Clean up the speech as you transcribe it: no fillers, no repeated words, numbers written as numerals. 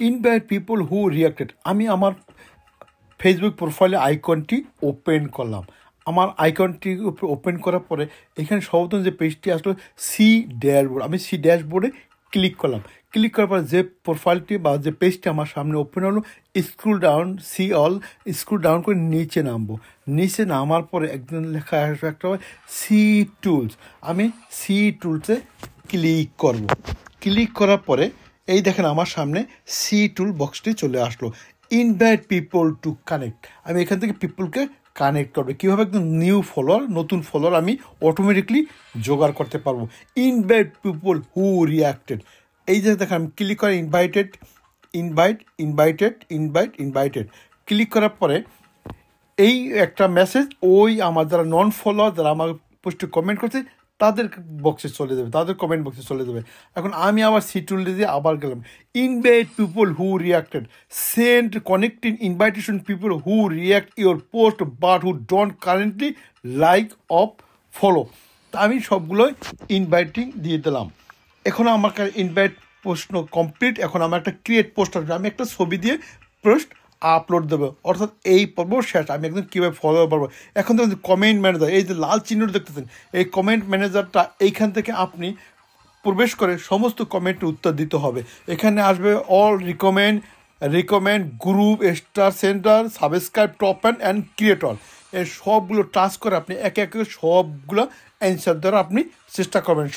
Invite people who reacted. আমি আমার Facebook প্রোফাইলে আইকনটি ওপেন করলাম। আমার আইকনটি ওপেন করার পরে এখানে সর্বপ্রথম যে পেজটি আসলো সি ড্যাশবোর্ড, আমি সি ড্যাশবোর্ডে ক্লিক করলাম। ক্লিক করার পর যে প্রোফাইলটি বা যে পেজটি আমার সামনে ওপেন হলো, scroll down, see all, scroll down করে নিচে নামবো। নিচে নামার পরে একদম লেখা আসবে একটা সি টুলস। আমি সি টুলসে ক্লিক করব। ক্লিক করার পরে এই দেখেন আমার সামনে সি টুল বক্সটি চলে আসলো। ইনভাইট পিপল টু কানেক্ট, আমি এখান থেকে পিপলকে কানেক্ট করবে কীভাবে, একদম নিউ ফলোয়ার, নতুন ফলোয়ার আমি অটোমেটিকলি জোগাড় করতে পারবো। ইনভাইট পিপল হু রিয়াক্টেড, এই যে দেখেন আমি ক্লিক করে ইনভাইটেড ক্লিক করার পরে এই একটা মেসেজ ওই আমার যারা নন ফলোয়ার, যারা আমার পোস্টে কমেন্ট করছে তাদের বক্সে চলে যাবে, তাদের কমেন্ট বক্সে চলে যাবে। এখন আমি আবার সি টুল দিয়ে আবার গেলাম, invite people who reacted, send connecting invitation people who react your post but who don't currently like of follow. তা আমি সবগুলোই ইনভাইটিং দিয়ে দিলাম। এখন আমার ইনভাইট প্রশ্ন কমপ্লিট। এখন আমার একটা ক্রিয়েট পোস্ট আসবে, আমি একটা ছবি দিয়ে পোস্ট আপলোড দেবো, অর্থাৎ এই পর্ব শেষ। আমি একদম কীভাবে ফলো পারবো, এখন দেখুন কমেন্ট ম্যানেজার, এই যে লাল চিহ্নটা দেখতেছেন, এই কমেন্ট ম্যানেজারটা এইখান থেকে আপনি প্রবেশ করে সমস্ত কমেন্টের উত্তর দিতে হবে। এখানে আসবে all recommend group, star centre, subscribe, top and creator, এই সবগুলো টাচ করে আপনি একে একে সবগুলো অ্যান্সার দ্বারা আপনি চেষ্টা করবেন।